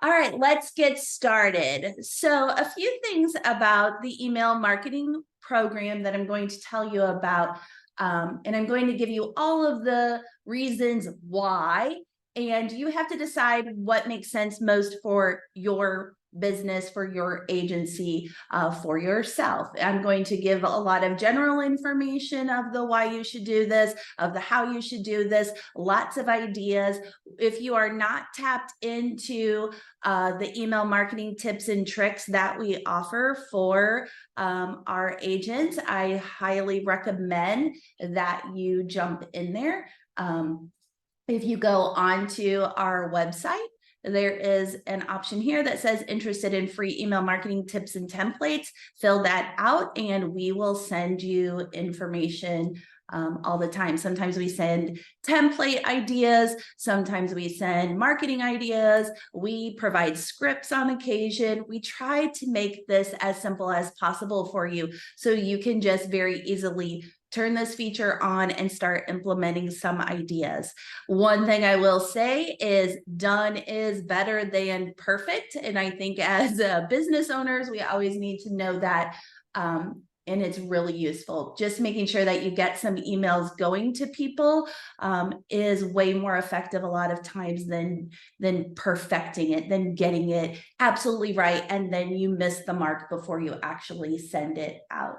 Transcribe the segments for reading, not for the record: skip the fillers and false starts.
All right, let's get started. So, a few things about the email marketing program that I'm going to tell you about. And I'm going to give you all of the reasons why. And you have to decide what makes sense most for your business, for your agency, for yourself. I'm going to give a lot of general information of the why you should do this, of the how you should do this, lots of ideas. If you are not tapped into the email marketing tips and tricks that we offer for our agents, I highly recommend that you jump in there. If you go onto our website, there is an option here that says interested in free email marketing tips and templates. Fill that out and we will send you information all the time. Sometimes we send template ideas. Sometimes we send marketing ideas. We provide scripts on occasion. We try to make this as simple as possible for you so you can just very easily turn this feature on and start implementing some ideas. One thing I will say is done is better than perfect. And I think as business owners, we always need to know that. And it's really useful. Just making sure that you get some emails going to people is way more effective a lot of times than perfecting it, than getting it absolutely right. And then you miss the mark before you actually send it out.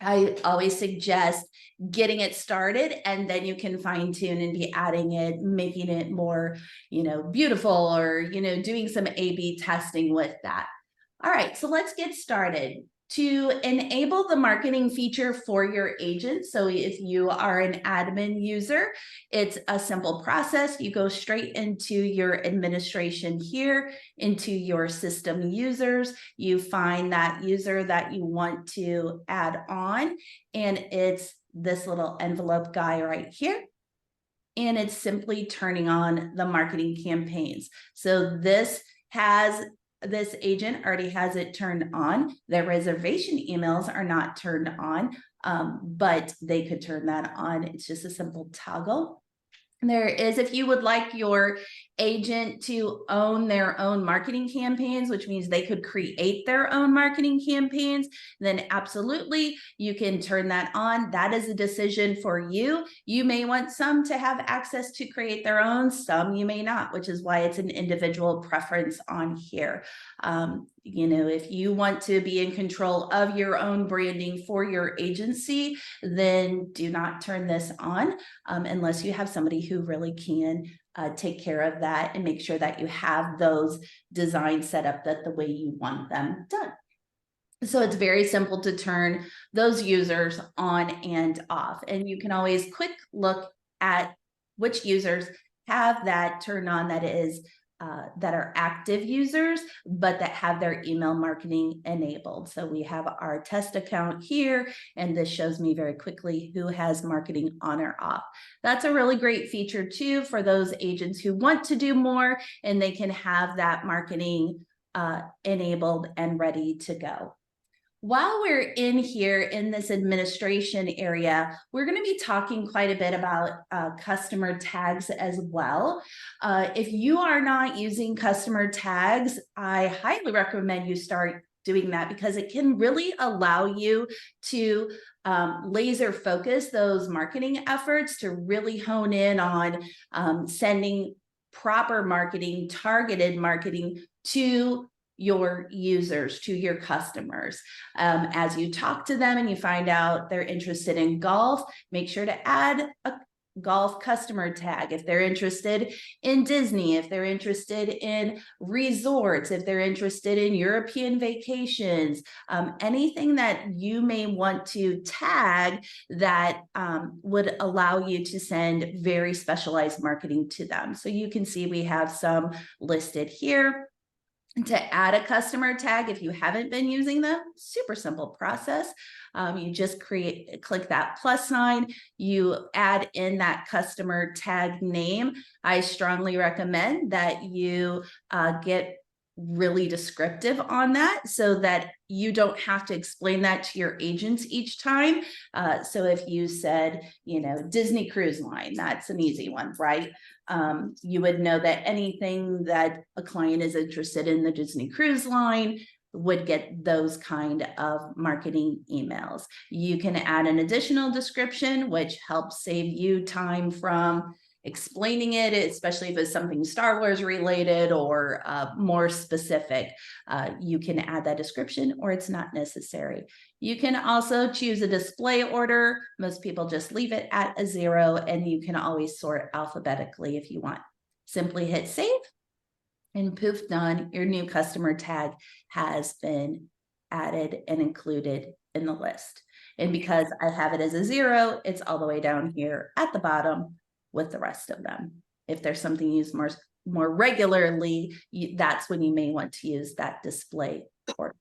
I always suggest getting it started and then you can fine tune and be adding it, making it more, beautiful or, doing some A/B testing with that. All right, so let's get started. To enable the marketing feature for your agent, so if you are an admin user, it's a simple process. You go straight into your administration here, into your system users. You find that user that you want to add on, and it's this little envelope guy right here. And it's simply turning on the marketing campaigns. So this agent already has it turned on. Their reservation emails are not turned on, but they could turn that on. It's just a simple toggle. There is, if you would like your agent to own their own marketing campaigns, which means they could create their own marketing campaigns, then absolutely you can turn that on. That is a decision for you. You may want some to have access to create their own, some you may not, which is why it's an individual preference on here. If you want to be in control of your own branding for your agency, then do not turn this on unless you have somebody who really can take care of that and make sure that you have those designs set up that the way you want them done. So it's very simple to turn those users on and off. And you can always quick look at which users have that turned on, that are active users, but that have their email marketing enabled. So we have our test account here, and this shows me very quickly who has marketing on or off. That's a really great feature too for those agents who want to do more, and they can have that marketing enabled and ready to go. While we're in here in this administration area, we're going to be talking quite a bit about customer tags as well. If you are not using customer tags, I highly recommend you start doing that because it can really allow you to laser focus those marketing efforts to really hone in on sending proper marketing, targeted marketing to your users, to your customers. As you talk to them and you find out they're interested in golf, make sure to add a golf customer tag. If they're interested in Disney, if they're interested in resorts, if they're interested in European vacations, anything that you may want to tag that would allow you to send very specialized marketing to them. So you can see we have some listed here. To add a customer tag, if you haven't been using them, super simple process. You just click that plus sign, you add in that customer tag name. I strongly recommend that you get really descriptive on that so that you don't have to explain that to your agents each time. So if you said, Disney Cruise Line, that's an easy one, right? You would know that anything that a client is interested in the Disney Cruise Line would get those kind of marketing emails. You can add an additional description, which helps save you time from explaining it, especially if it's something Star Wars related or more specific. You can add that description, or it's not necessary. You can also choose a display order. Most people just leave it at a 0, and you can always sort alphabetically if you want. Simply hit save, and poof, done. Your new customer tag has been added and included in the list. And because I have it as a 0, it's all the way down here at the bottom with the rest of them. If there's something used more regularly, that's when you may want to use that display order.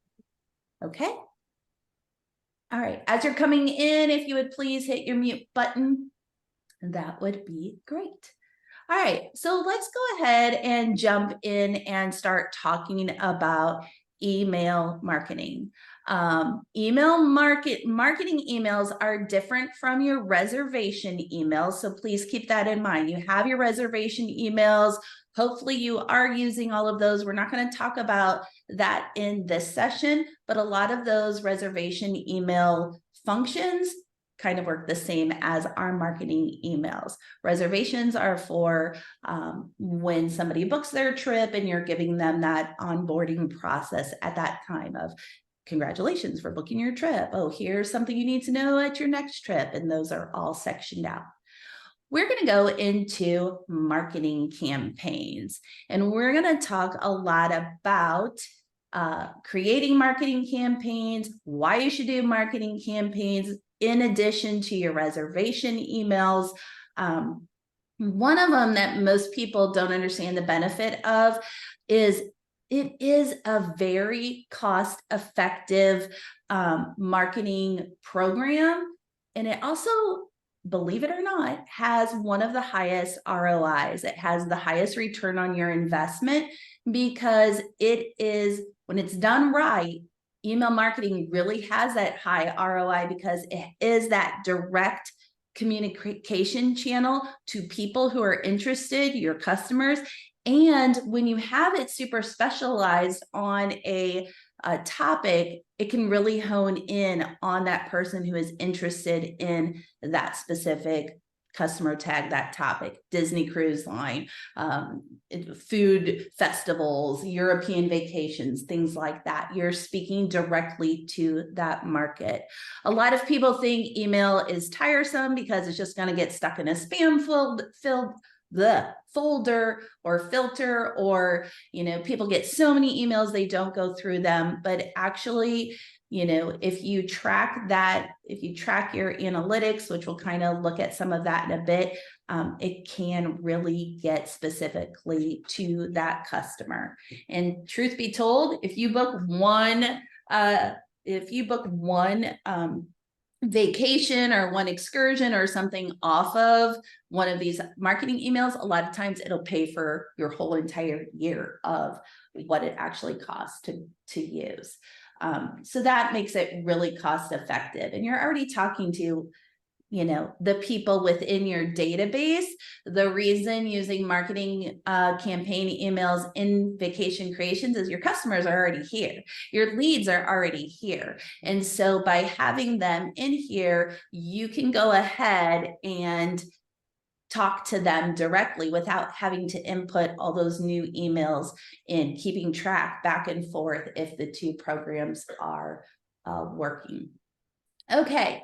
Okay. All right. As you're coming in, if you would please hit your mute button, that would be great. All right. So let's go ahead and jump in and start talking about email marketing. Marketing emails are different from your reservation emails. So please keep that in mind. You have your reservation emails. Hopefully you are using all of those. We're not going to talk about that in this session, but a lot of those reservation email functions kind of work the same as our marketing emails. Reservations are for when somebody books their trip and you're giving them that onboarding process at that time of congratulations for booking your trip. Oh, here's something you need to know at your next trip. And those are all sectioned out. We're going to go into marketing campaigns, and we're going to talk a lot about creating marketing campaigns, why you should do marketing campaigns, in addition to your reservation emails. One of them that most people don't understand the benefit of is it is a very cost-effective marketing program. And it also, believe it or not, has one of the highest ROIs. It has the highest return on your investment because it is, when it's done right, email marketing really has that high ROI because it is that direct communication channel to people who are interested, your customers. And when you have it super specialized on a topic, it can really hone in on that person who is interested in that specific customer tag, that topic. Disney Cruise Line, food festivals, European vacations, things like that. You're speaking directly to that market. A lot of people think email is tiresome because it's just going to get stuck in a spam folder or filter, or people get so many emails they don't go through them. But actually, if you track that, if you track your analytics, which we'll kind of look at some of that in a bit, it can really get specifically to that customer. And truth be told, if you book one vacation or one excursion or something off of one of these marketing emails, a lot of times it'll pay for your whole entire year of what it actually costs to use. So that makes it really cost effective. And you're already talking to, the people within your database. The reason using marketing campaign emails in vacation creations is your customers are already here. Your leads are already here. And so by having them in here, you can go ahead and talk to them directly without having to input all those new emails in, keeping track back and forth if the two programs are working. Okay,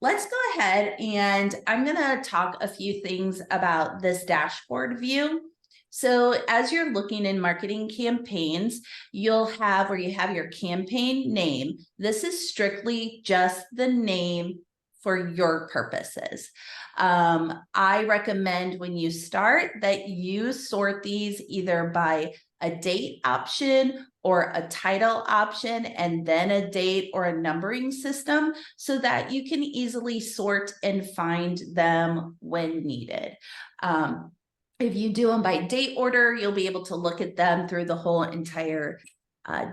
let's go ahead and I'm going to talk a few things about this dashboard view. So as you're looking in marketing campaigns, you'll have where you have your campaign name. This is strictly just the name for your purposes. I recommend when you start that you sort these either by a date option or a title option, and then a date or a numbering system so that you can easily sort and find them when needed. If you do them by date order, you'll be able to look at them through the whole entire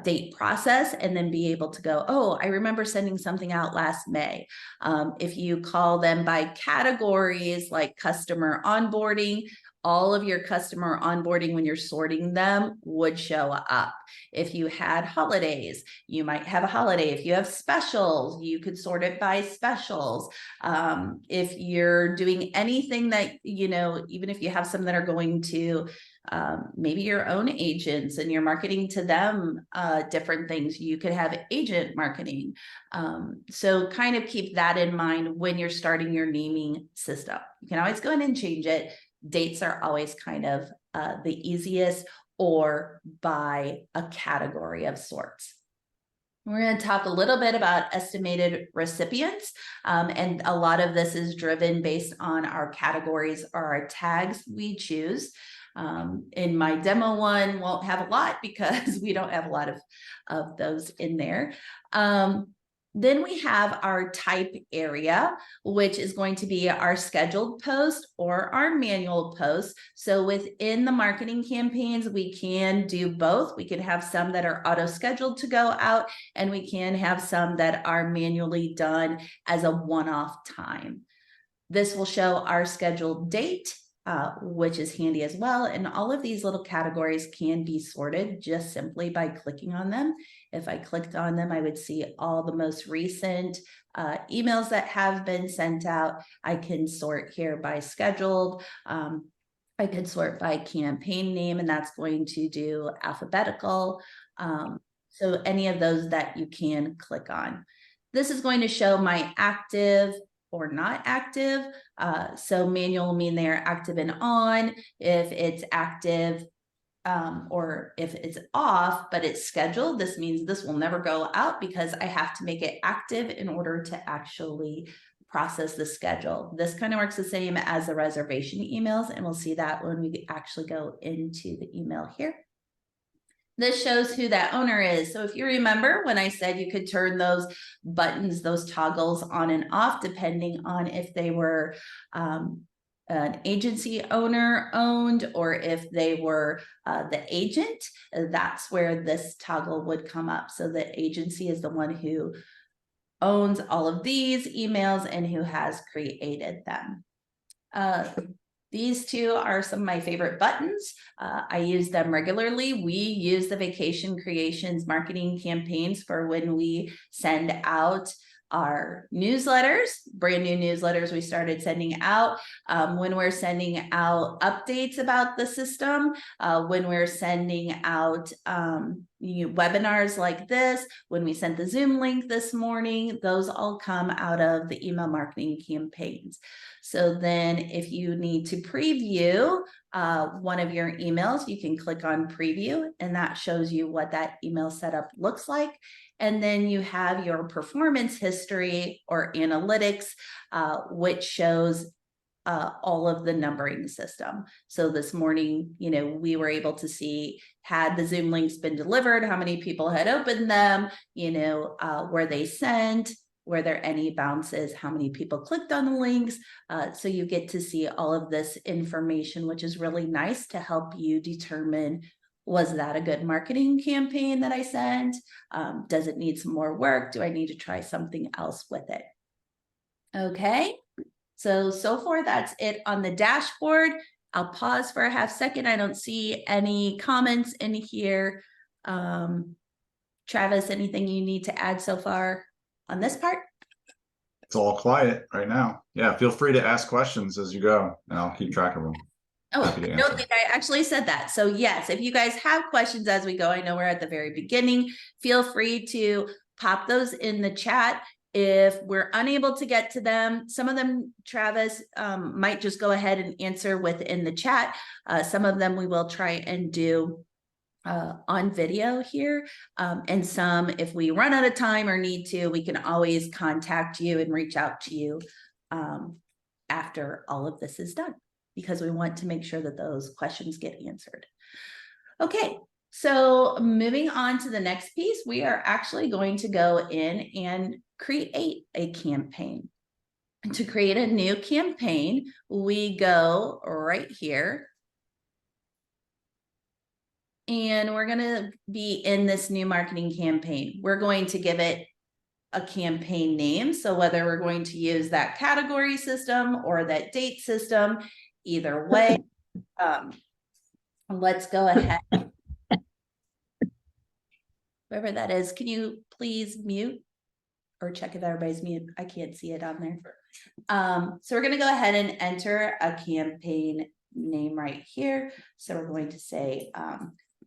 date process and then be able to go, oh, I remember sending something out last May. If you call them by categories like customer onboarding, all of your customer onboarding when you're sorting them would show up. If you had holidays, you might have a holiday. If you have specials, you could sort it by specials. If you're doing anything that, even if you have some that are going to maybe your own agents and you're marketing to them different things, you could have agent marketing. So kind of keep that in mind when you're starting your naming system. You can always go in and change it. Dates are always kind of the easiest, or by a category of sorts. We're going to talk a little bit about estimated recipients, and a lot of this is driven based on our categories or our tags we choose. In my demo one, won't have a lot because we don't have a lot of those in there. Then we have our type area, which is going to be our scheduled post or our manual post. So within the marketing campaigns, we can do both. We can have some that are auto-scheduled to go out, and we can have some that are manually done as a one-off time. This will show our scheduled date, which is handy as well. And all of these little categories can be sorted just simply by clicking on them. If I clicked on them, I would see all the most recent emails that have been sent out. I can sort here by scheduled. I could sort by campaign name, and that's going to do alphabetical. So any of those that you can click on. This is going to show my active or not active. So manual will mean they're active and on. If it's active or if it's off, but it's scheduled, this means this will never go out because I have to make it active in order to actually process the schedule. This kind of works the same as the reservation emails, and we'll see that when we actually go into the email here. This shows who that owner is. So if you remember when I said you could turn those buttons, those toggles on and off, depending on if they were an agency owner owned or if they were the agent, that's where this toggle would come up. So the agency is the one who owns all of these emails and who has created them. These two are some of my favorite buttons. I use them regularly. We use the Vacation Creations marketing campaigns for when we send out our newsletters, brand new newsletters we started sending out, when we're sending out updates about the system, when we're sending out webinars like this, when we sent the Zoom link this morning, those all come out of the email marketing campaigns. So then if you need to preview one of your emails, you can click on preview, and that shows you what that email setup looks like. And then you have your performance history or analytics, which shows all of the numbering system. So this morning, we were able to see, had the Zoom links been delivered, how many people had opened them, were they sent, were there any bounces, how many people clicked on the links. So you get to see all of this information, which is really nice to help you determine, was that a good marketing campaign that I sent? Does it need some more work? Do I need to try something else with it? Okay, so far that's it on the dashboard. I'll pause for a half second. I don't see any comments in here. Travis, anything you need to add so far on this part? It's all quiet right now. Yeah, feel free to ask questions as you go, and I'll keep track of them. Oh, I don't think I actually said that. So yes, if you guys have questions as we go, I know we're at the very beginning, feel free to pop those in the chat. If we're unable to get to them, some of them, Travis, might just go ahead and answer within the chat. Some of them we will try and do on video here. And some, if we run out of time or need to, we can always contact you and reach out to you after all of this is done, because we want to make sure that those questions get answered. Okay, so moving on to the next piece, we are actually going to go in and create a campaign. And to create a new campaign, we go right here and we're going to be in this new marketing campaign. We're going to give it a campaign name. So whether we're going to use that category system or that date system, either way, let's go ahead. Whoever that is, can you please mute or check if everybody's mute? I can't see it on there. So we're going to go ahead and enter a campaign name right here. So we're going to say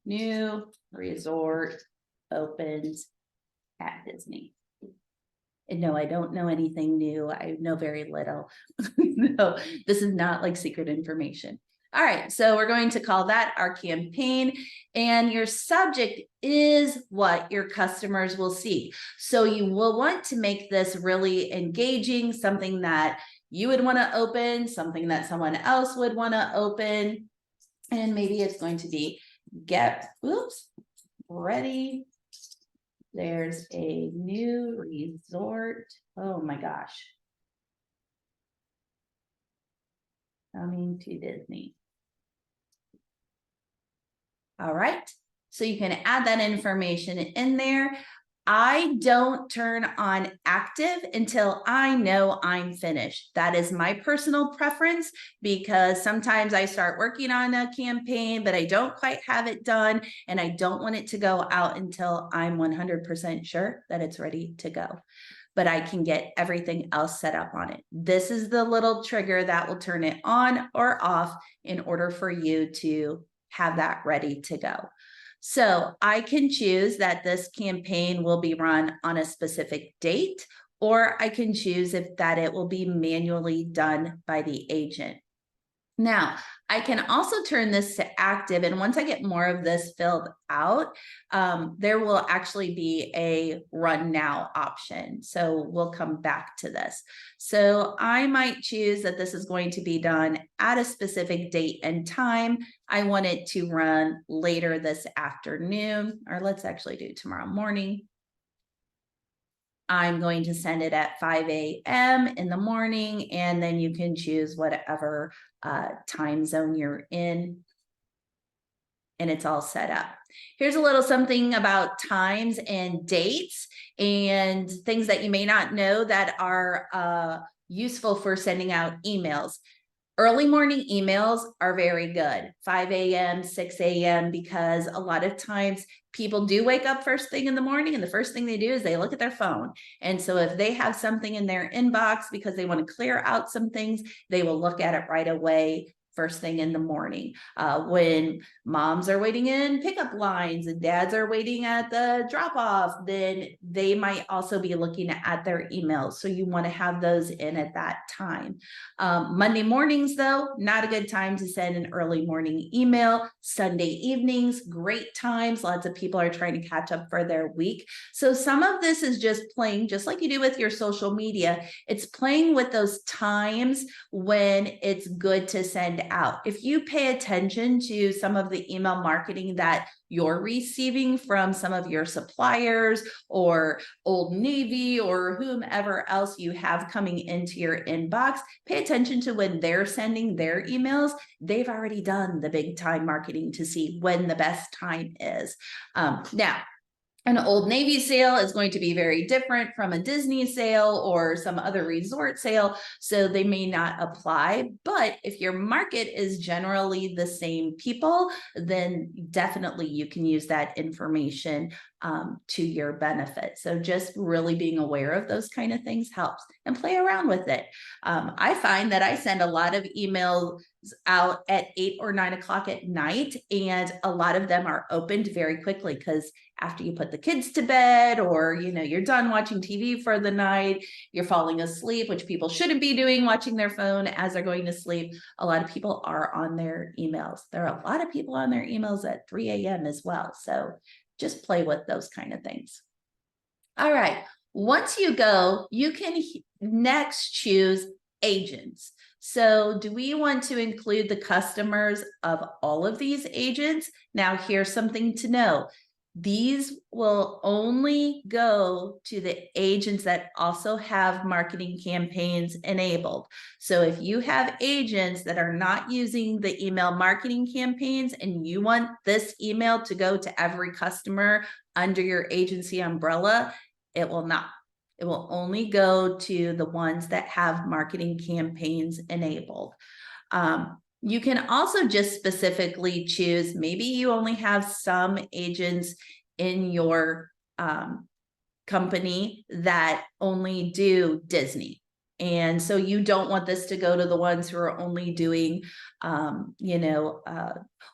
new resort opens at Disney. And no, I don't know anything new. I know very little. No, this is not like secret information. All right, so we're going to call that our campaign, and your subject is what your customers will see. So you will want to make this really engaging, something that you would want to open, something that someone else would want to open, and maybe it's going to be ready. There's a new resort. Oh my gosh. Coming to Disney. All right, so you can add that information in there. I don't turn on active until I know I'm finished. That is my personal preference, because sometimes I start working on a campaign, but I don't quite have it done, and I don't want it to go out until I'm 100% sure that it's ready to go. But I can get everything else set up on it. This is the little trigger that will turn it on or off in order for you to have that ready to go. So I can choose that this campaign will be run on a specific date, or I can choose that it will be manually done by the agent. Now, I can also turn this to active, and once I get more of this filled out, there will actually be a run now option. So we'll come back to this. So I might choose that this is going to be done at a specific date and time. I want it to run later this afternoon, or let's actually do tomorrow morning. I'm going to send it at 5 a.m. in the morning, and then you can choose whatever time zone you're in, and it's all set up. Here's a little something about times and dates and things that you may not know that are useful for sending out emails. Early morning emails are very good, 5 a.m., 6 a.m., because a lot of times people do wake up first thing in the morning, and the first thing they do is they look at their phone. And so if they have something in their inbox because they want to clear out some things, they will look at it right away first thing in the morning. When moms are waiting in pickup lines and dads are waiting at the drop off, then they might also be looking at their emails. So you want to have those in at that time. Monday mornings, though, not a good time to send an early morning email. Sunday evenings, great times. Lots of people are trying to catch up for their week. So some of this is just playing, just like you do with your social media. It's playing with those times when it's good to send out. If you pay attention to some of the email marketing that you're receiving from some of your suppliers or Old Navy or whomever else you have coming into your inbox, pay attention to when they're sending their emails. They've already done the big time marketing to see when the best time is. Now, an Old Navy sale is going to be very different from a Disney sale or some other resort sale, so they may not apply. But if your market is generally the same people, then definitely you can use that information to your benefit. So just really being aware of those kind of things helps, and play around with it. I find that I send a lot of emails out at 8 or 9 o'clock at night, and a lot of them are opened very quickly, because after you put the kids to bed, or you're done watching TV for the night, you're falling asleep, which people shouldn't be doing, watching their phone as they're going to sleep. A lot of people are on their emails. There are a lot of people on their emails at 3 a.m. as well. So just play with those kind of things. All right, once you go, you can next choose agents. So do we want to include the customers of all of these agents? Now, here's something to know. These will only go to the agents that also have marketing campaigns enabled. So if you have agents that are not using the email marketing campaigns and you want this email to go to every customer under your agency umbrella, it will not. It will only go to the ones that have marketing campaigns enabled. You can also just specifically choose, maybe you only have some agents in your company that only do Disney. And so you don't want this to go to the ones who are only doing,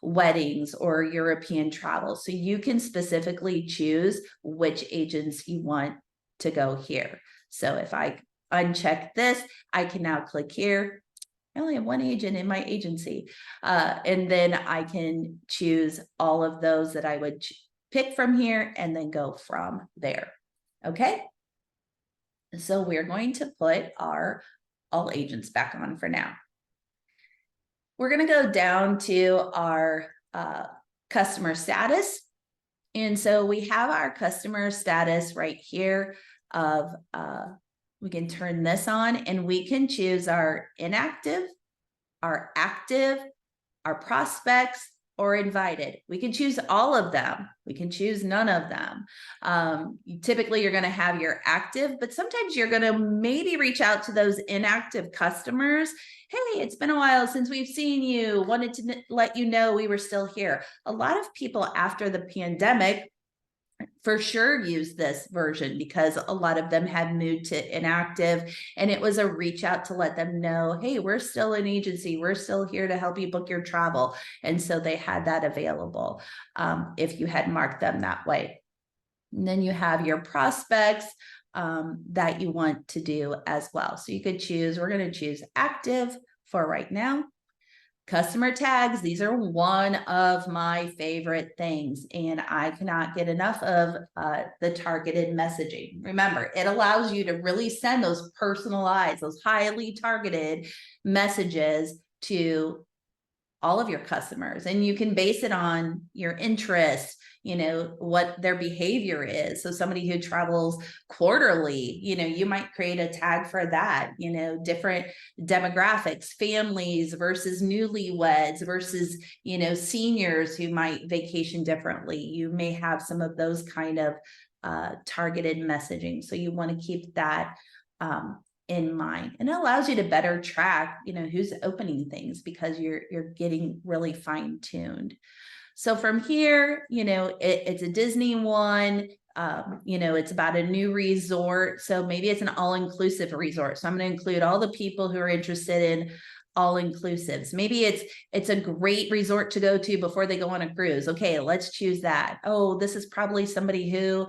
weddings or European travel. So you can specifically choose which agents you want to go here. So if I uncheck this, I can now click here. I only have one agent in my agency. And then I can choose all of those that I would pick from here and then go from there. Okay. So we're going to put our all agents back on for now. We're going to go down to our customer status. And so we have our customer status right here of we can turn this on and we can choose our inactive, our active, our prospects, or invited. We can choose all of them. We can choose none of them. Typically, you're going to have your active, but sometimes you're going to maybe reach out to those inactive customers. Hey, it's been a while since we've seen you. Wanted to let you know we were still here. A lot of people after the pandemic for sure use this version because a lot of them had moved to inactive, and it was a reach out to let them know, hey, we're still an agency, we're still here to help you book your travel. And so they had that available if you had marked them that way. And then you have your prospects that you want to do as well. So you could choose, we're going to choose active for right now. Customer tags, these are one of my favorite things, and I cannot get enough of the targeted messaging. Remember, it allows you to really send those personalized, those highly targeted messages to all of your customers, and you can base it on your interests, what their behavior is. So somebody who travels quarterly, you might create a tag for that, different demographics, families versus newlyweds versus, seniors who might vacation differently. You may have some of those kind of targeted messaging. So you want to keep that in mind, and it allows you to better track, who's opening things because you're getting really fine-tuned. So from here, it's a Disney one. It's about a new resort. So maybe it's an all-inclusive resort. So I'm going to include all the people who are interested in all-inclusives. Maybe it's a great resort to go to before they go on a cruise. Okay, let's choose that. Oh, this is probably somebody who,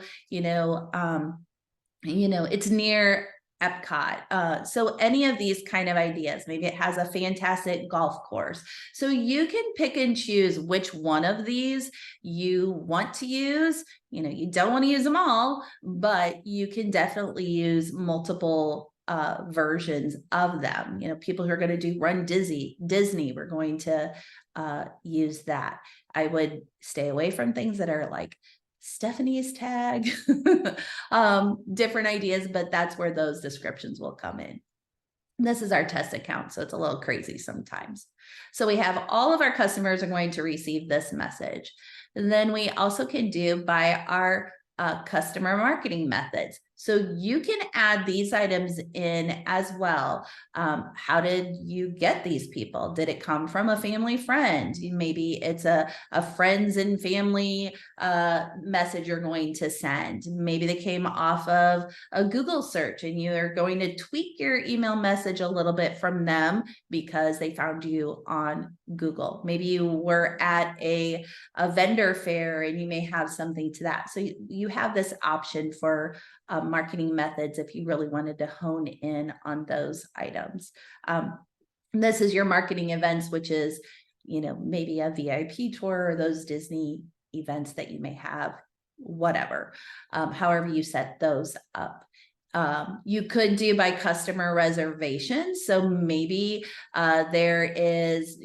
it's near Epcot. So any of these kind of ideas, maybe it has a fantastic golf course. So you can pick and choose which one of these you want to use. You don't want to use them all, but you can definitely use multiple versions of them. People who are going to do Run Disney, we're going to use that. I would stay away from things that are like Stephanie's tag, different ideas, but that's where those descriptions will come in. This is our test account, so it's a little crazy sometimes. So we have all of our customers are going to receive this message. And then we also can do by our customer marketing methods. So you can add these items in as well. How did you get these people? Did it come from a family friend? Maybe it's a friends and family message you're going to send. Maybe they came off of a Google search and you are going to tweak your email message a little bit from them because they found you on Google. Maybe you were at a vendor fair and you may have something to that. So you have this option for marketing methods if you really wanted to hone in on those items. This is your marketing events, which is, maybe a VIP tour or those Disney events that you may have, whatever, however you set those up. You could do by customer reservation. So maybe there is,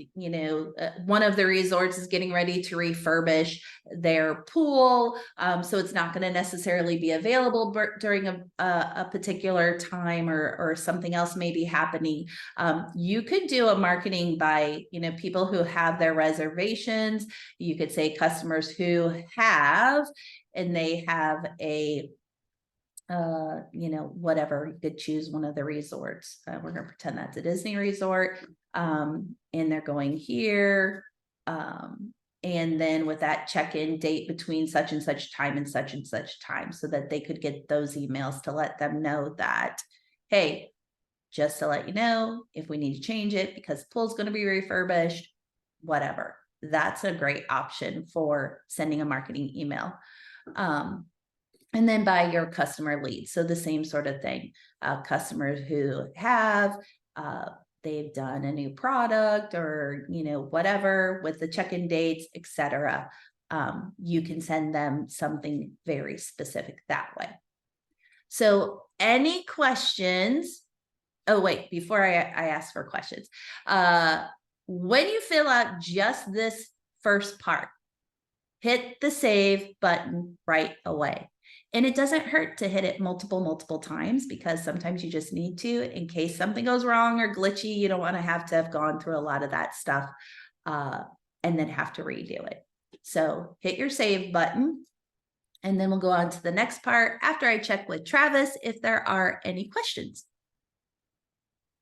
one of the resorts is getting ready to refurbish their pool. So it's not going to necessarily be available during a particular time, or something else may be happening. You could do a marketing by, people who have their reservations. You could say customers who have, and they have a whatever, you could choose one of the resorts. We're going to pretend that's a Disney resort. And they're going here. And then with that check-in date between such and such time and such time, so that they could get those emails to let them know that, hey, just to let you know, if we need to change it because the pool's going to be refurbished, whatever. That's a great option for sending a marketing email. And then by your customer leads. So the same sort of thing, customers who have, they've done a new product, or, whatever with the check-in dates, etc. You can send them something very specific that way. So any questions? Oh, wait, before I ask for questions, when you fill out just this first part, hit the save button right away. And it doesn't hurt to hit it multiple times, because sometimes you just need to, in case something goes wrong or glitchy. You don't want to have gone through a lot of that stuff and then have to redo it. So hit your save button, and then we'll go on to the next part after I check with Travis if there are any questions.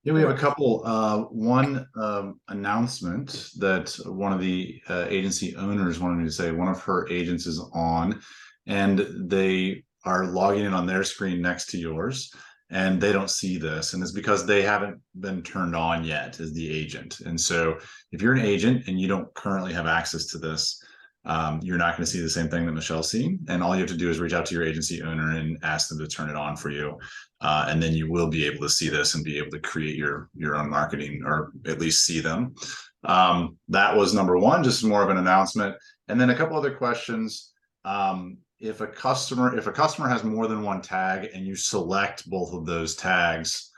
Yeah, we have a couple. One announcement that one of the agency owners wanted me to say. One of her agents is on, and they are logging in on their screen next to yours, and they don't see this, and it's because they haven't been turned on yet as the agent. And so if you're an agent and you don't currently have access to this, you're not going to see the same thing that Michelle's seeing. And all you have to do is reach out to your agency owner and ask them to turn it on for you. And then you will be able to see this and be able to create your own marketing, or at least see them. That was number one, just more of an announcement. And then a couple other questions. If a customer has more than one tag and you select both of those tags,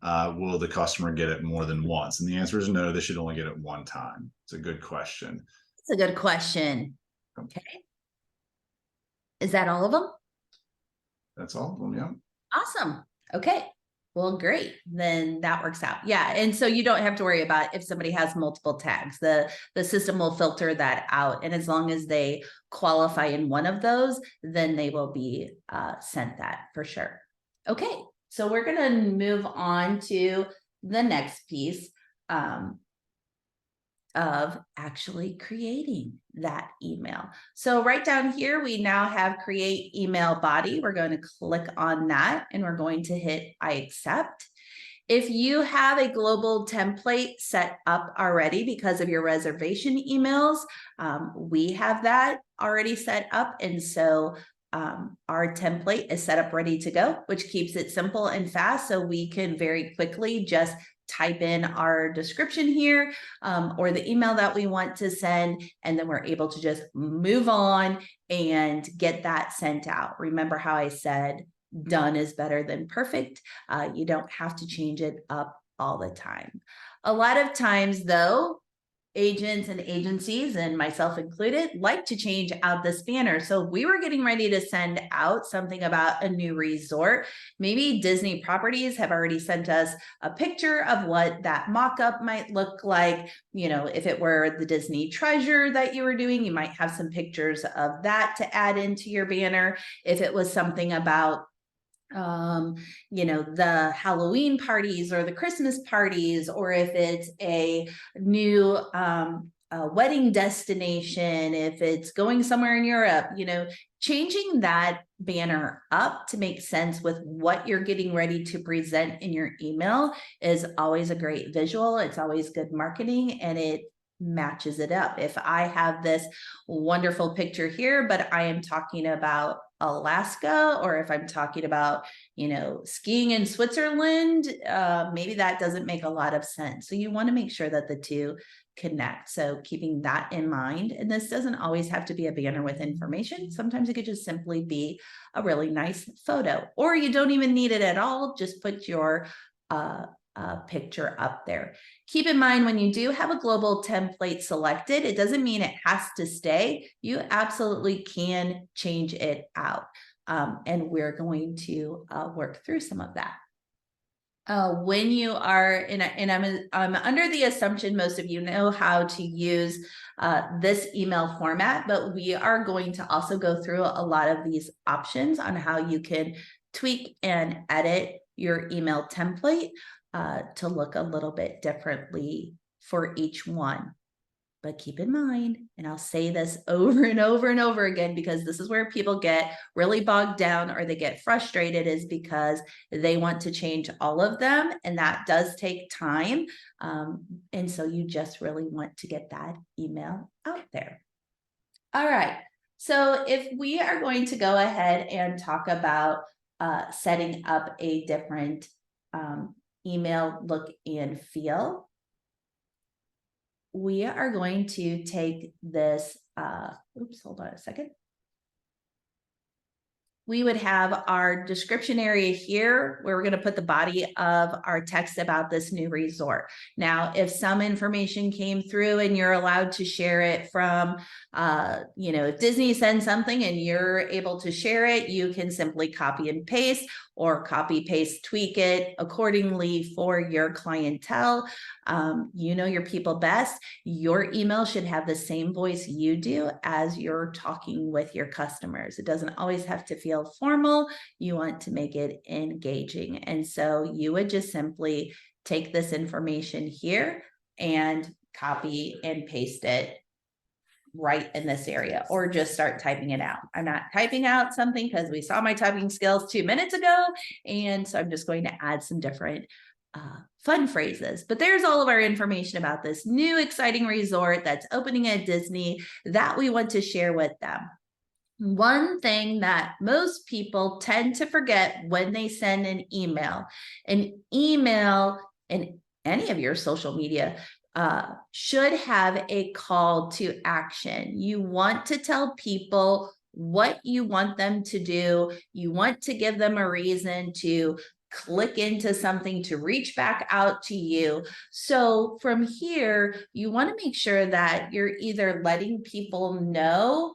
will the customer get it more than once? And the answer is no, they should only get it one time. It's a good question. It's a good question. Okay. Is that all of them? That's all of them, yeah. Awesome. Okay. Well, great. Then that works out. Yeah. And so you don't have to worry about if somebody has multiple tags. The system will filter that out. And as long as they qualify in one of those, then they will be sent that for sure. Okay. So we're going to move on to the next piece of actually creating that email. So right down here, we now have create email body. We're going to click on that, and we're going to hit I accept. If you have a global template set up already because of your reservation emails, we have that already set up. And so our template is set up ready to go, which keeps it simple and fast. So we can very quickly just type in our description here, or the email that we want to send, and then we're able to just move on and get that sent out. Remember how I said done is better than perfect. You don't have to change it up all the time. A lot of times though, agents and agencies, and myself included, like to change out this banner. So we were getting ready to send out something about a new resort. Maybe Disney Properties have already sent us a picture of what that mock-up might look like. If it were the Disney Treasure that you were doing, you might have some pictures of that to add into your banner. If it was something about the Halloween parties or the Christmas parties, or if it's a new wedding destination, if it's going somewhere in Europe, changing that banner up to make sense with what you're getting ready to present in your email is always a great visual. It's always good marketing, and it matches it up. If I have this wonderful picture here, but I am talking about Alaska, or if I'm talking about, skiing in Switzerland, maybe that doesn't make a lot of sense. So you want to make sure that the two connect. So keeping that in mind, and this doesn't always have to be a banner with information. Sometimes it could just simply be a really nice photo, or you don't even need it at all. Just put your picture up there. Keep in mind, when you do have a global template selected, it doesn't mean it has to stay. You absolutely can change it out. And we're going to work through some of that. When you are I'm under the assumption most of you know how to use this email format, but we are going to also go through a lot of these options on how you can tweak and edit your email template to look a little bit differently for each one. But keep in mind, and I'll say this over and over and over again, because this is where people get really bogged down or they get frustrated, is because they want to change all of them. And that does take time. And so you just really want to get that email out there. All right. So if we are going to go ahead and talk about setting up a different email look and feel, we are going to take this, hold on a second. We would have our description area here where we're going to put the body of our text about this new resort. Now, if some information came through and you're allowed to share it from, if Disney sends something and you're able to share it, you can simply copy and paste, or copy, paste, tweak it accordingly for your clientele. You know your people best. Your email should have the same voice you do as you're talking with your customers. It doesn't always have to feel formal. You want to make it engaging. And so you would just simply take this information here and copy and paste it right in this area, or just start typing it out. I'm not typing out something because we saw my typing skills 2 minutes ago. And so I'm just going to add some different fun phrases. But there's all of our information about this new exciting resort that's opening at Disney that we want to share with them. One thing that most people tend to forget when they send an email in any of your social media should have a call to action. You want to tell people what you want them to do. You want to give them a reason to click into something, to reach back out to you. So from here, you want to make sure that you're either letting people know,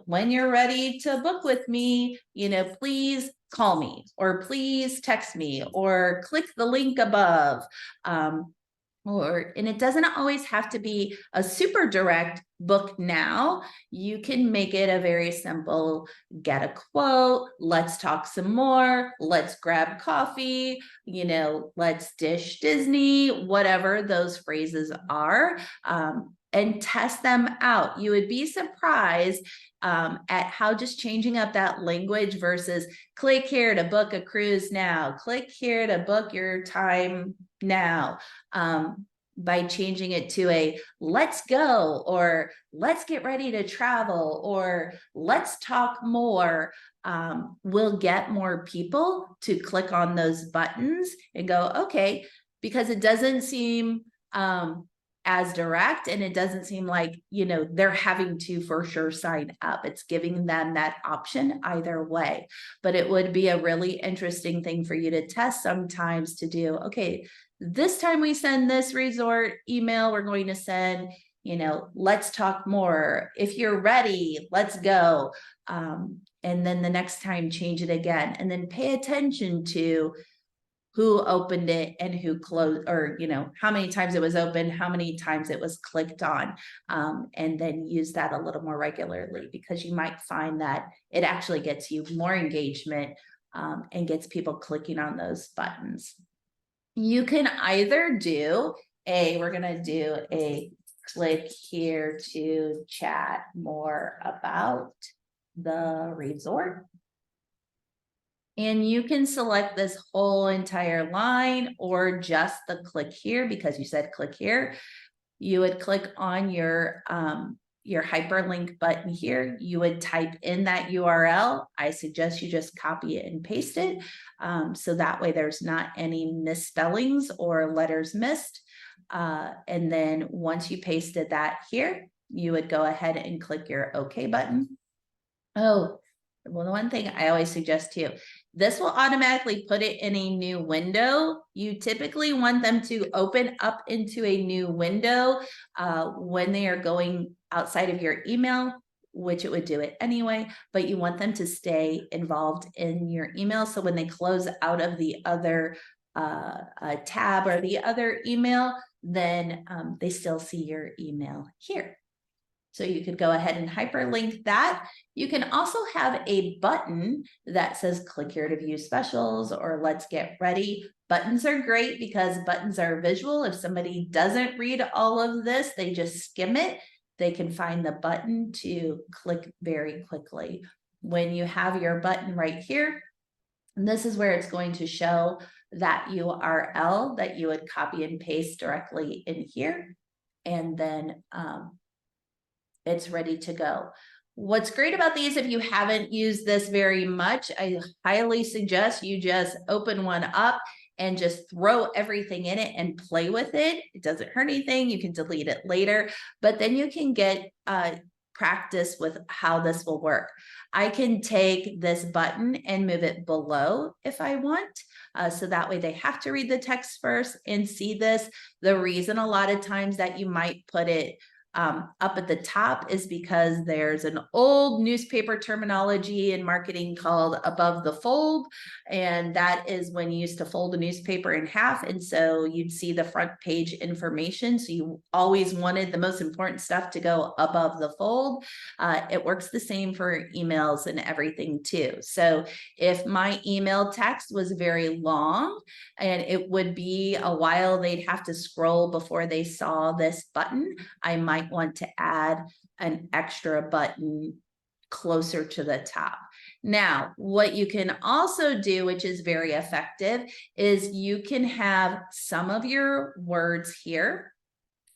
when you're ready to book with me, please call me, or please text me, or click the link above. And it doesn't always have to be a super direct book now. You can make it a very simple, get a quote, let's talk some more, let's grab coffee, let's dish Disney, whatever those phrases are, and test them out. You would be surprised at how just changing up that language versus click here to book a cruise now, click here to book your time now, by changing it to a let's go, or let's get ready to travel, or let's talk more, we'll get more people to click on those buttons and go, okay, because it doesn't seem as direct, and it doesn't seem like, they're having to for sure sign up. It's giving them that option either way. But it would be a really interesting thing for you to test sometimes, to do, okay, this time we send this resort email, we're going to send, let's talk more. If you're ready, let's go. And then the next time, change it again, and then pay attention to who opened it and who closed, or, how many times it was open, how many times it was clicked on, and then use that a little more regularly, because you might find that it actually gets you more engagement and gets people clicking on those buttons. You can either do we're going to do a click here to chat more about the resort. And you can select this whole entire line, or just the click here, because you said click here. You would click on your hyperlink button here. You would type in that URL. I suggest you just copy it and paste it. So that way there's not any misspellings or letters missed. And then once you pasted that here, you would go ahead and click your OK button. Oh, well, the one thing I always suggest too, this will automatically put it in a new window. You typically want them to open up into a new window when they are going outside of your email, which it would do it anyway, but you want them to stay involved in your email. So when they close out of the other tab or the other email, then they still see your email here. So you could go ahead and hyperlink that. You can also have a button that says click here to view specials or let's get ready. Buttons are great because buttons are visual. If somebody doesn't read all of this, they just skim it. They can find the button to click very quickly. When you have your button right here, this is where it's going to show that URL that you would copy and paste directly in here. And then it's ready to go. What's great about these, if you haven't used this very much, I highly suggest you just open one up and just throw everything in it and play with it. It doesn't hurt anything. You can delete it later, but then you can get practice with how this will work. I can take this button and move it below if I want. So that way they have to read the text first and see this. The reason a lot of times that you might put it up at the top is because there's an old newspaper terminology in marketing called above the fold. And that is when you used to fold a newspaper in half. And so you'd see the front page information. So you always wanted the most important stuff to go above the fold. It works the same for emails and everything too. So if my email text was very long and it would be a while, they'd have to scroll before they saw this button, I might want to add an extra button closer to the top. Now, what you can also do, which is very effective, is you can have some of your words here,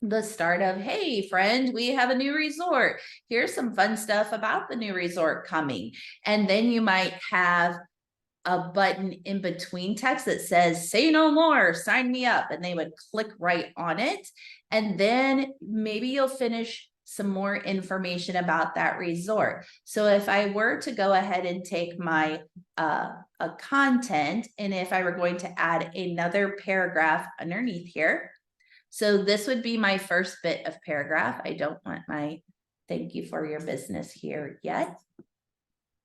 the start of, hey friend, we have a new resort. Here's some fun stuff about the new resort coming. And then you might have a button in between text that says, say no more, sign me up. And they would click right on it. And then maybe you'll finish some more information about that resort. So if I were to go ahead and take my content, and if I were going to add another paragraph underneath here, so this would be my first bit of paragraph. I don't want my thank you for your business here yet.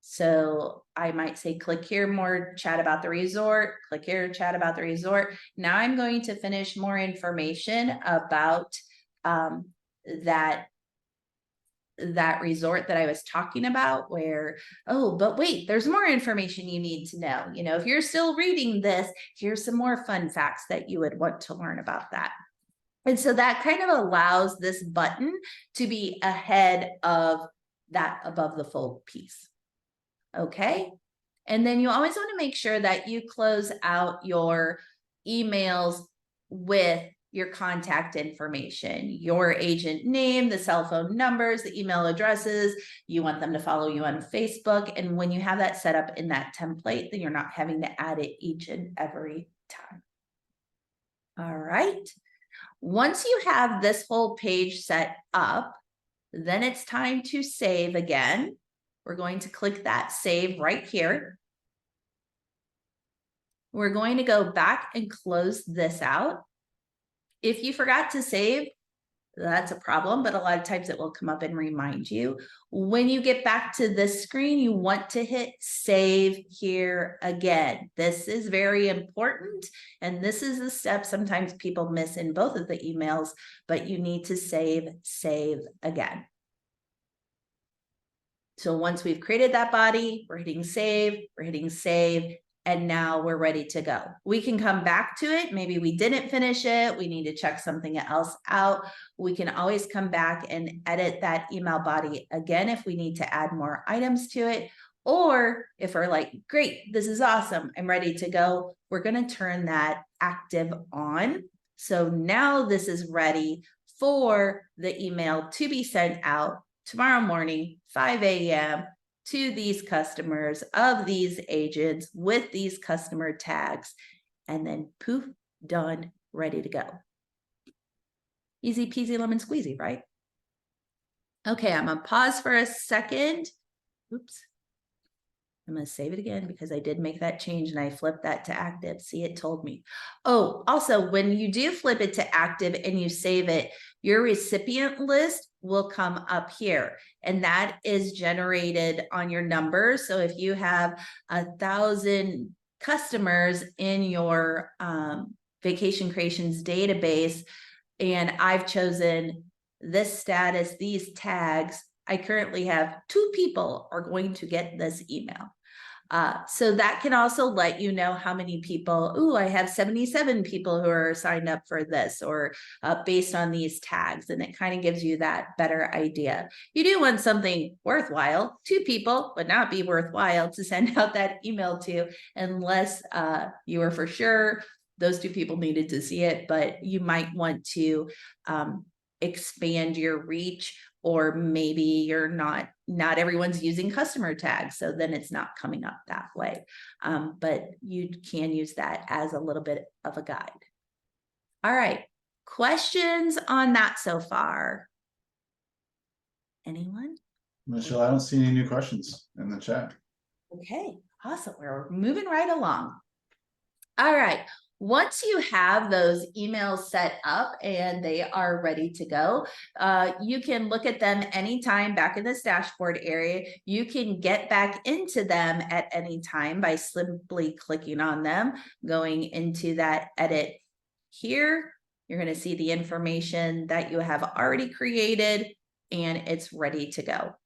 So I might say, click here, more chat about the resort, click here, chat about the resort. Now I'm going to finish more information about that resort that I was talking about where, oh, but wait, there's more information you need to know. You know, if you're still reading this, here's some more fun facts that you would want to learn about that. And so that kind of allows this button to be ahead of that above the fold piece. Okay. And then you always want to make sure that you close out your emails with your contact information, your agent name, the cell phone numbers, the email addresses. You want them to follow you on Facebook. And when you have that set up in that template, then you're not having to add it each and every time. All right. Once you have this whole page set up, then it's time to save again. We're going to click that save right here. We're going to go back and close this out. If you forgot to save, that's a problem, but a lot of times it will come up and remind you. When you get back to this screen, you want to hit save here again. This is very important. And this is the step sometimes people miss in both of the emails, but you need to save again. So once we've created that body, we're hitting save, and now we're ready to go. We can come back to it. Maybe we didn't finish it. We need to check something else out. We can always come back and edit that email body again if we need to add more items to it. Or if we're like, great, this is awesome, I'm ready to go, we're going to turn that active on. So now this is ready for the email to be sent out tomorrow morning, 5 a.m. to these customers of these agents with these customer tags, and then poof, done, ready to go. Easy peasy lemon squeezy, right? Okay, I'm gonna pause for a second. Oops. I'm going to save it again because I did make that change and I flipped that to active. See, it told me. Oh, also, when you do flip it to active and you save it, your recipient list will come up here, and that is generated on your numbers. So if you have 1,000 customers in your Vacation Creations database, and I've chosen this status, these tags, I currently have 2 people are going to get this email. So that can also let you know how many people, ooh, I have 77 people who are signed up for this, or based on these tags. And it kind of gives you that better idea. You do want something worthwhile. 2 people would not be worthwhile to send out that email to unless you are for sure those 2 people needed to see it, but you might want to expand your reach, or maybe you're not everyone's using customer tags, so then it's not coming up that way. But you can use that as a little bit of a guide. All right, questions on that so far? Anyone? Michelle, I don't see any new questions in the chat. Okay, awesome. We're moving right along. All right. Once you have those emails set up and they are ready to go, you can look at them anytime back in this dashboard area. You can get back into them at any time by simply clicking on them, going into that edit here. You're going to see the information that you have already created and it's ready to go.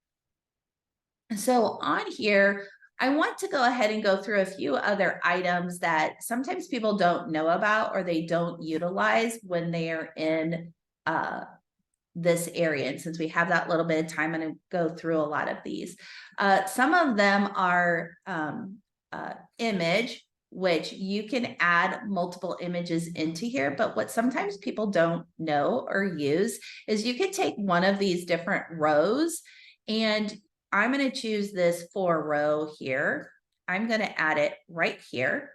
So on here, I want to go ahead and go through a few other items that sometimes people don't know about or they don't utilize when they are in this area. And since we have that little bit of time, I'm going to go through a lot of these. Some of them are image, which you can add multiple images into here. But what sometimes people don't know or use is you could take one of these different rows, and I'm going to choose this 4 row here. I'm going to add it right here.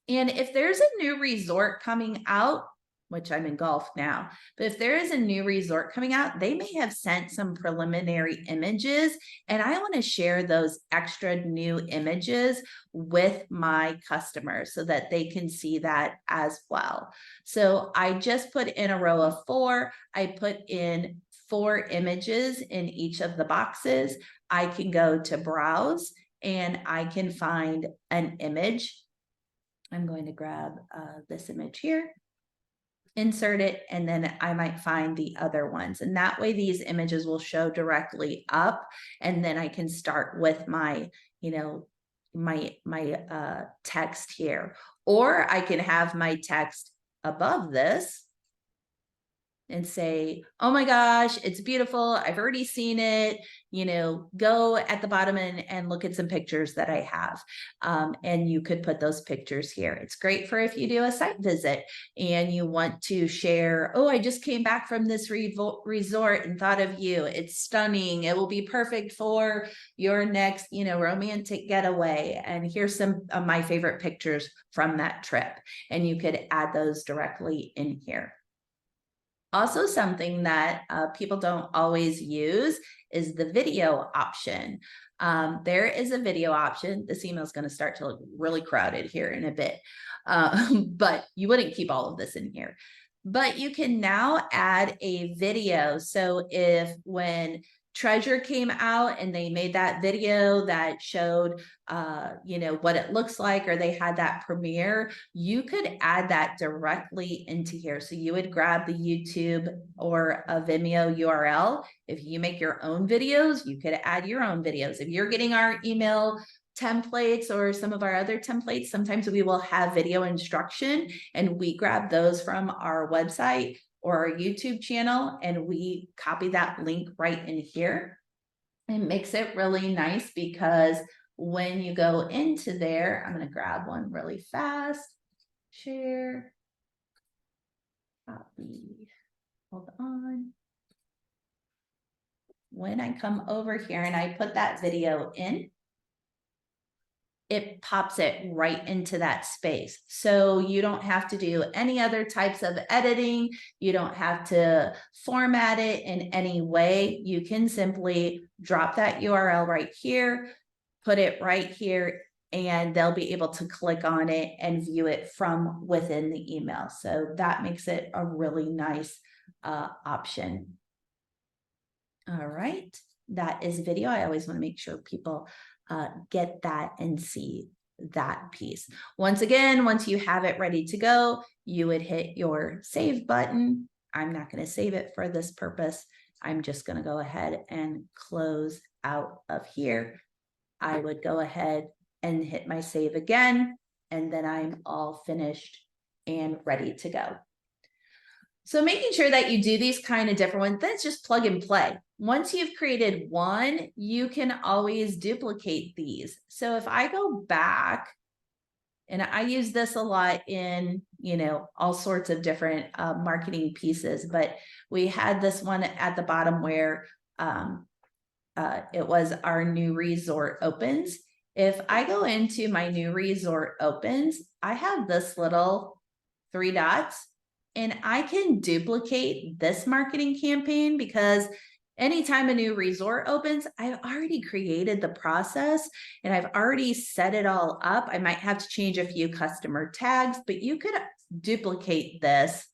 And if there's a new resort coming out, which I'm in golf now, but if there is a new resort coming out, they may have sent some preliminary images, and I want to share those extra new images with my customers so that they can see that as well. So I just put in a row of 4. I put in 4 images in each of the boxes. I can go to browse and I can find an image. I'm going to grab this image here, insert it, and then I might find the other ones. And that way these images will show directly up, and then I can start with my, my text here. Or I can have my text above this and say, oh my gosh, it's beautiful. I've already seen it. Go at the bottom and look at some pictures that I have. And you could put those pictures here. It's great for if you do a site visit and you want to share, oh, I just came back from this resort and thought of you. It's stunning. It will be perfect for your next, romantic getaway. And here's some of my favorite pictures from that trip. And you could add those directly in here. Also, something that people don't always use is the video option. There is a video option. This email is going to start to look really crowded here in a bit, but you wouldn't keep all of this in here. But you can now add a video. So when Treasure came out and they made that video that showed what it looks like, or they had that premiere, you could add that directly into here. So you would grab the YouTube or a Vimeo URL. If you make your own videos, you could add your own videos. If you're getting our email templates or some of our other templates, sometimes we will have video instruction, and we grab those from our website or our YouTube channel, and we copy that link right in here. It makes it really nice because when you go into there, I'm going to grab one really fast, share, copy, hold on. When I come over here and I put that video in, it pops it right into that space. So you don't have to do any other types of editing. You don't have to format it in any way. You can simply drop that URL right here, put it right here, and they'll be able to click on it and view it from within the email. So that makes it a really nice option. All right, that is video. I always want to make sure people get that and see that piece. Once again, once you have it ready to go, you would hit your save button. I'm not going to save it for this purpose. I'm just going to go ahead and close out of here. I would go ahead and hit my save again, and then I'm all finished and ready to go. So making sure that you do these kind of different ones, that's just plug and play. Once you've created one, you can always duplicate these. So if I go back, and I use this a lot in, all sorts of different marketing pieces, but we had this one at the bottom where it was our new resort opens. If I go into my new resort opens, I have this little 3 dots. And I can duplicate this marketing campaign because anytime a new resort opens, I've already created the process and I've already set it all up. I might have to change a few customer tags, but you could duplicate this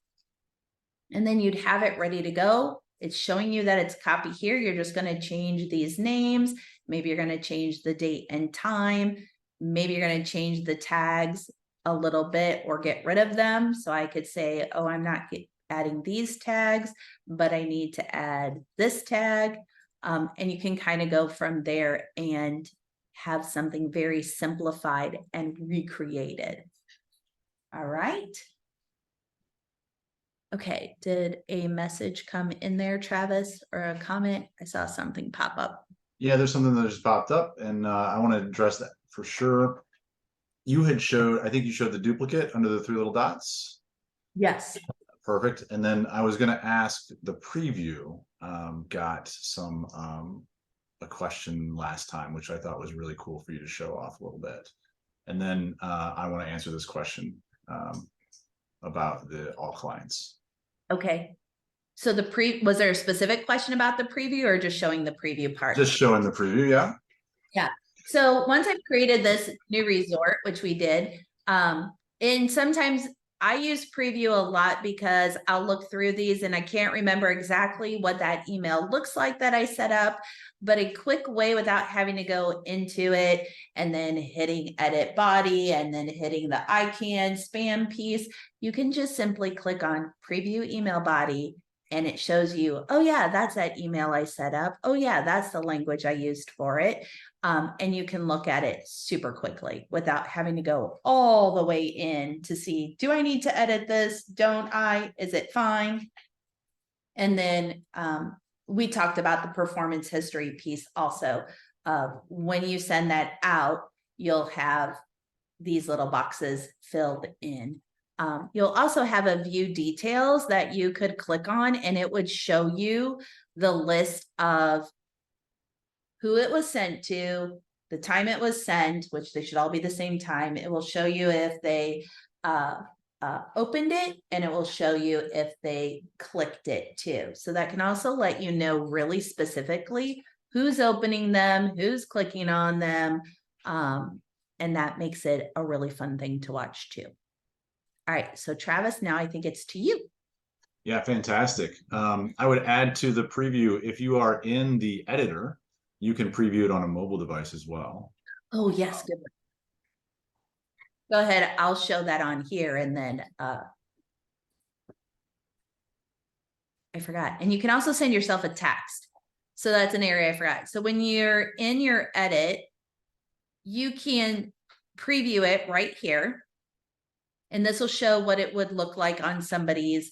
and then you'd have it ready to go. It's showing you that it's copy here. You're just going to change these names. Maybe you're going to change the date and time. Maybe you're going to change the tags a little bit or get rid of them. So I could say, oh, I'm not adding these tags, but I need to add this tag. And you can kind of go from there and have something very simplified and recreated. All right. Okay, did a message come in there, Travis, or a comment? I saw something pop up. Yeah, there's something that just popped up, and I want to address that for sure. You had showed, I think you showed the duplicate under the 3 little dots. Yes. Perfect. And then I was going to ask the preview, got a question last time, which I thought was really cool for you to show off a little bit. And then I want to answer this question about the all clients. Okay. So was there a specific question about the preview or just showing the preview part? Just showing the preview, yeah. Yeah. So once I've created this new resort, which we did, and sometimes I use preview a lot because I'll look through these and I can't remember exactly what that email looks like that I set up, but a quick way without having to go into it and then hitting edit body and then hitting the ICANN spam piece, you can just simply click on preview email body and it shows you, oh yeah, that's that email I set up. Oh yeah, that's the language I used for it. And you can look at it super quickly without having to go all the way in to see, do I need to edit this? Don't I? Is it fine? And then we talked about the performance history piece also. When you send that out, you'll have these little boxes filled in. You'll also have a view details that you could click on and it would show you the list of who it was sent to, the time it was sent, which they should all be the same time. It will show you if they opened it and it will show you if they clicked it too. So that can also let you know really specifically who's opening them, who's clicking on them. And that makes it a really fun thing to watch too. All right, so Travis, now I think it's to you. Yeah, fantastic. I would add to the preview, if you are in the editor, you can preview it on a mobile device as well. Oh, yes, good. Go ahead, I'll show that on here and then I forgot. And you can also send yourself a text. So that's an area I forgot. So when you're in your edit, you can preview it right here. And this will show what it would look like on somebody's,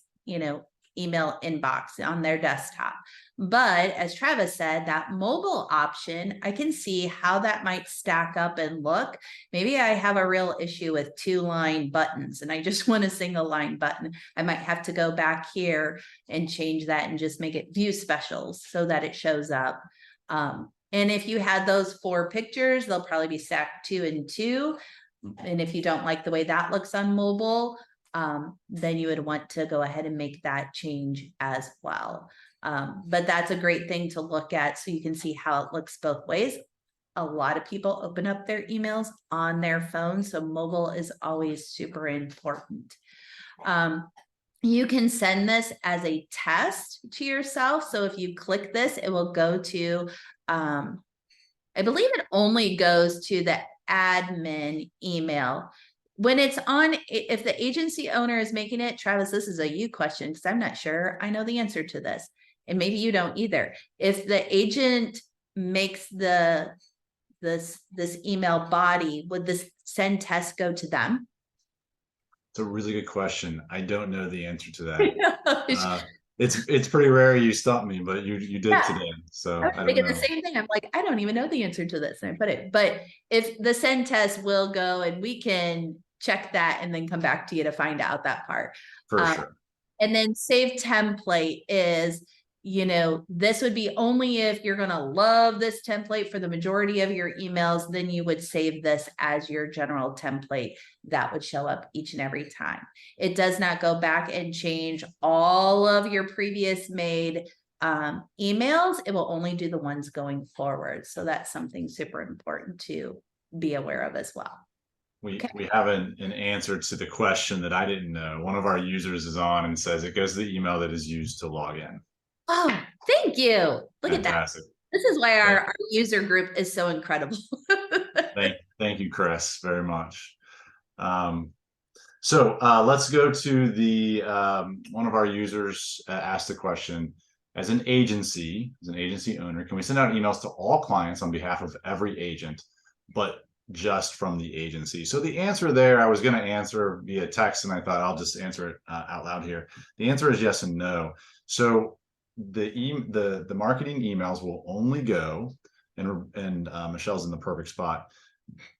email inbox on their desktop. But as Travis said, that mobile option, I can see how that might stack up and look. Maybe I have a real issue with 2-line buttons and I just want a single line button. I might have to go back here and change that and just make it view specials so that it shows up. And if you had those 4 pictures, they'll probably be stacked 2 and 2. And if you don't like the way that looks on mobile, then you would want to go ahead and make that change as well. But that's a great thing to look at so you can see how it looks both ways. A lot of people open up their emails on their phone, so mobile is always super important. You can send this as a test to yourself. So if you click this, it will go to, I believe it only goes to the admin email. When it's on, if the agency owner is making it, Travis, this is a you question because I'm not sure I know the answer to this. And maybe you don't either. If the agent makes this email body, would this send test go to them? It's a really good question. I don't know the answer to that. It's pretty rare you stump me, but you did today. So I was I don't thinking know. the same thing. I'm like, I don't even know the answer to this. But if the send test will go and we can check that and then come back to you to find out that part. For sure. And then save template is, this would be only if you're going to love this template for the majority of your emails, then you would save this as your general template that would show up each and every time. It does not go back and change all of your previous made emails. It will only do the ones going forward. So that's something super important to be aware of as well. We have an answer to the question that I didn't know. One of our users is on and says it goes to the email that is used to log in. Oh, thank you. Look Fantastic. at that. This is why our user group is so incredible. Thank you, Chris, very much. So let's go to the one of our users asked the question, as an agency owner, can we send out emails to all clients on behalf of every agent, but just from the agency? So the answer there, I was going to answer via text, and I thought I'll just answer it out loud here. The answer is yes and no. So the marketing emails will only go, and Michelle's in the perfect spot.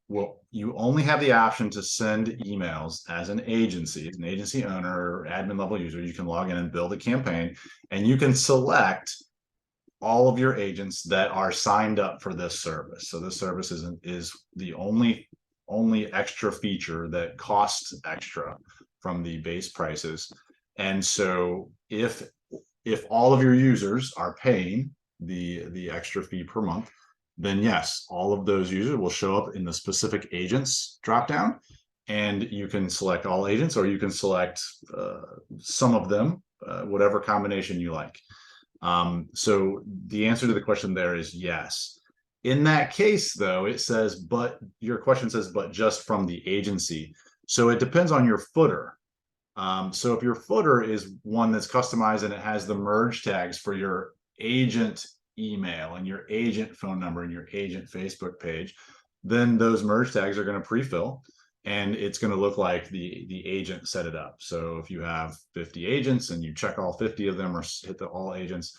Well, you only have the option to send emails as an agency owner or admin level user. You can log in and build a campaign, and you can select all of your agents that are signed up for this service. So this service is the only extra feature that costs extra from the base prices. And so if all of your users are paying the extra fee per month, then yes, all of those users will show up in the specific agents dropdown, and you can select all agents, or you can select some of them, whatever combination you like. So the answer to the question there is yes. In that case, though, it says, but your question says, but just from the agency. So it depends on your footer. So if your footer is one that's customized and it has the merge tags for your agent email and your agent phone number and your agent Facebook page, then those merge tags are going to pre-fill, and it's going to look like the agent set it up. So if you have 50 agents and you check all 50 of them or hit the all agents,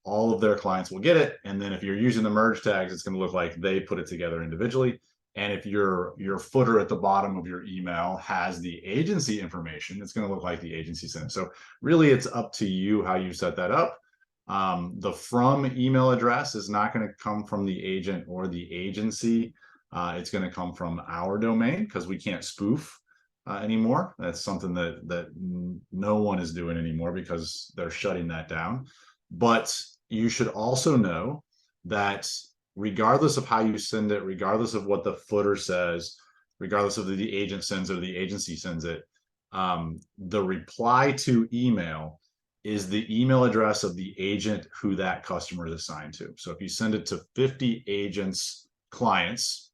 all of their clients will get it. And then if you're using the merge tags, it's going to look like they put it together individually. And if your footer at the bottom of your email has the agency information, it's going to look like the agency sent it. So really, it's up to you how you set that up. The from email address is not going to come from the agent or the agency. It's going to come from our domain, because we can't spoof anymore. That's something that no one is doing anymore because they're shutting that down. But you should also know that regardless of how you send it, regardless of what the footer says, regardless of the agent sends or the agency sends it, the reply to email is the email address of the agent who that customer is assigned to. So if you send it to 50 agents, clients,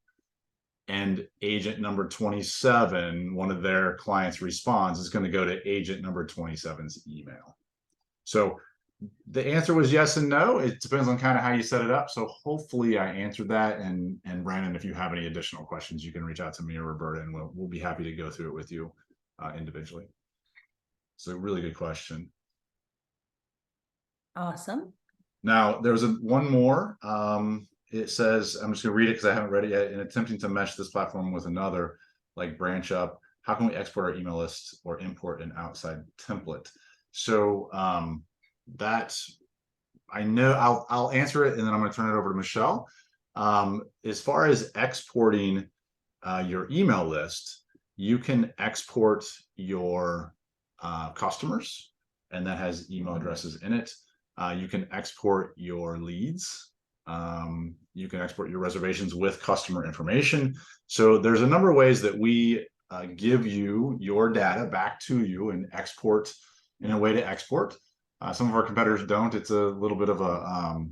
and agent number 27, one of their clients responds, it's going to go to agent number 27's email. So the answer was yes and no. It depends on kind of how you set it up. So hopefully I answered that. And Brandon, if you have any additional questions, you can reach out to me or Roberta, and we'll be happy to go through it with you individually. So really good question. Awesome. Now there's one more. It says, I'm just going to read it because I haven't read it yet. In attempting to mesh this platform with another, like branch up, how can we export our email list or import an outside template? So I know I'll answer it and then I'm going to turn it over to Michelle. As far as exporting your email list, you can export your customers, and that has email addresses in it. You can export your leads. You can export your reservations with customer information. So there's a number of ways that we give you your data back to you and export in a way to export. Some of our competitors don't. It's a little bit of a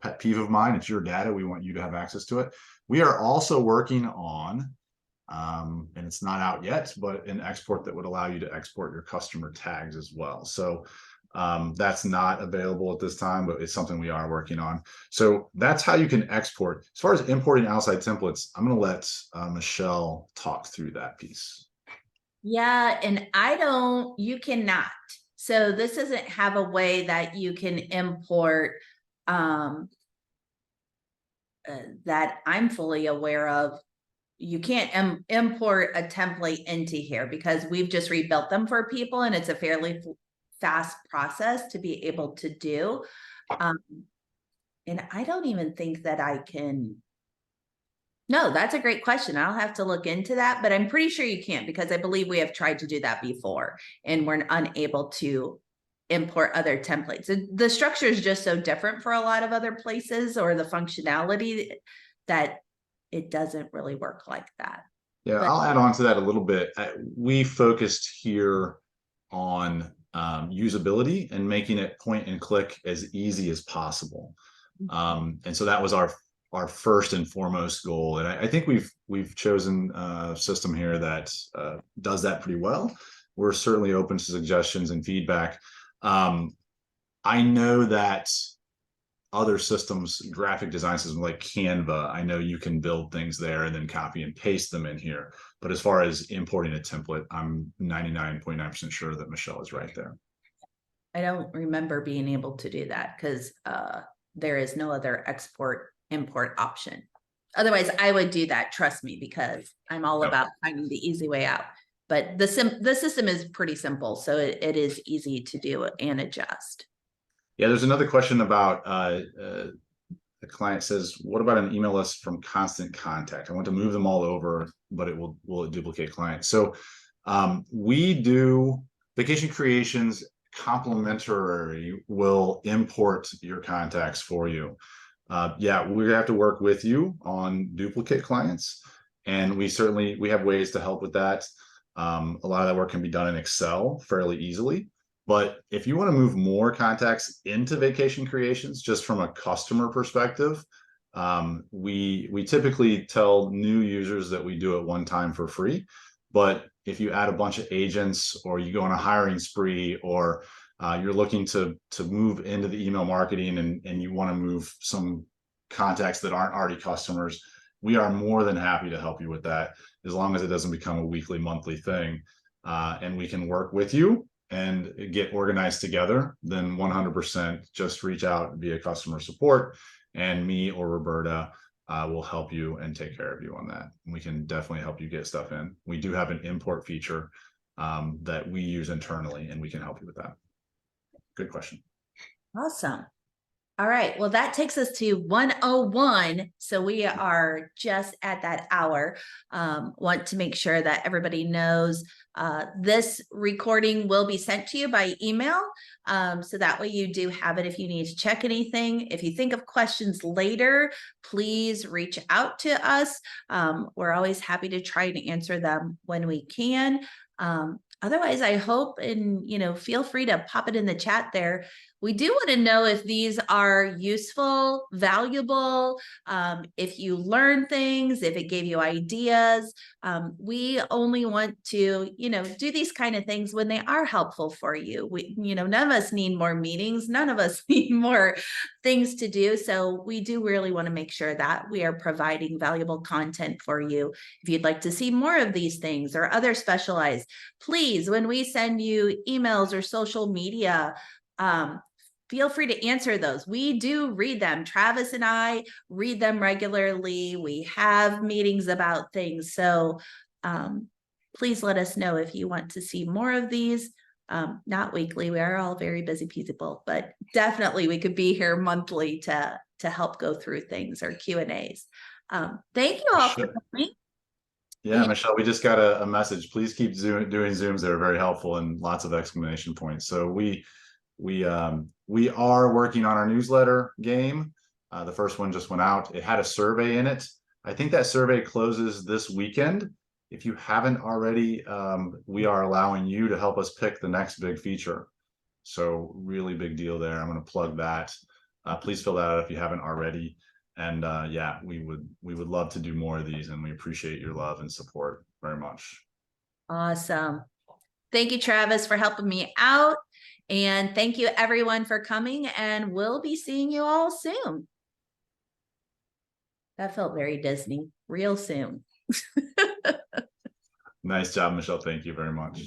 pet peeve of mine. It's your data. We want you to have access to it. We are also working on, and it's not out yet, but an export that would allow you to export your customer tags as well. So that's not available at this time, but it's something we are working on. So that's how you can export. As far as importing outside templates, I'm going to let Michelle talk through that piece. Yeah, and you cannot. So this doesn't have a way that you can import that I'm fully aware of. You can't import a template into here because we've just rebuilt them for people, and it's a fairly fast process to be able to do. And I don't even think that I can. No, that's a great question. I'll have to look into that, but I'm pretty sure you can't, because I believe we have tried to do that before and we're unable to import other templates. The structure is just so different for a lot of other places, or the functionality, that it doesn't really work like that. Yeah, But I'll add on to that a little bit. We focused here on usability and making it point and click as easy as possible. And so that was our first and foremost goal. And I think we've chosen a system here that does that pretty well. We're certainly open to suggestions and feedback. I know that other systems, graphic design systems like Canva, I know you can build things there and then copy and paste them in here. But as far as importing a template, I'm 99.9% sure that Michelle is right there. I don't remember being able to do that because there is no other import option. Otherwise, I would do that, trust me, because I'm all about finding the easy way out. But the system is pretty simple, so it is easy to do and adjust. Yeah, there's another question about the client says, what about an email list from Constant Contact? I want to move them all over, but will it duplicate clients? So we do Vacation Creations complimentary will import your contacts for you. Yeah, we have to work with you on duplicate clients, and we have ways to help with that. A lot of that work can be done in Excel fairly easily. But if you want to move more contacts into Vacation Creations, just from a customer perspective, we typically tell new users that we do it one time for free. But if you add a bunch of agents, or you go on a hiring spree, or you're looking to move into the email marketing and you want to move some contacts that aren't already customers, we are more than happy to help you with that, as long as it doesn't become a weekly, monthly thing. And we can work with you and get organized together. Then 100% just reach out via customer support, and me or Roberta will help you and take care of you on that. And we can definitely help you get stuff in. We do have an import feature that we use internally, and we can help you with that. Good question. Awesome. All right. Well, that takes us to 101. So we are just at that hour. Want to make sure that everybody knows this recording will be sent to you by email. So that way you do have it if you need to check anything. If you think of questions later, please reach out to us. We're always happy to try and answer them when we can. Otherwise, I hope, and feel free to pop it in the chat there. We do want to know if these are useful, valuable, if you learn things, if it gave you ideas. We only want to, do these kind of things when they are helpful for you. None of us need more meetings. None of us need more things to do. So we do really want to make sure that we are providing valuable content for you. If you'd like to see more of these things or other specialized, please, when we send you emails or social media, feel free to answer those. We do read them. Travis and I read them regularly. We have meetings about things. So please let us know if you want to see more of these, Not weekly. We are all very busy people, but definitely we could be here monthly to help go through things or Q&As. Thank you all for coming. Yeah, Michelle, we just got a message. Please keep doing Zooms. They're very helpful and lots of exclamation points. So we are working on our newsletter game. The first one just went out. It had a survey in it. I think that survey closes this weekend. If you haven't already, we are allowing you to help us pick the next big feature. So really big deal there. I'm going to plug that. Please fill that out if you haven't already. And yeah, we would love to do more of these, and we appreciate your love and support very much. Awesome. Thank you, Travis, for helping me out. And thank you everyone for coming, and we'll be seeing you all soon. That felt very Disney, real soon. Nice job, Michelle. Thank you very much.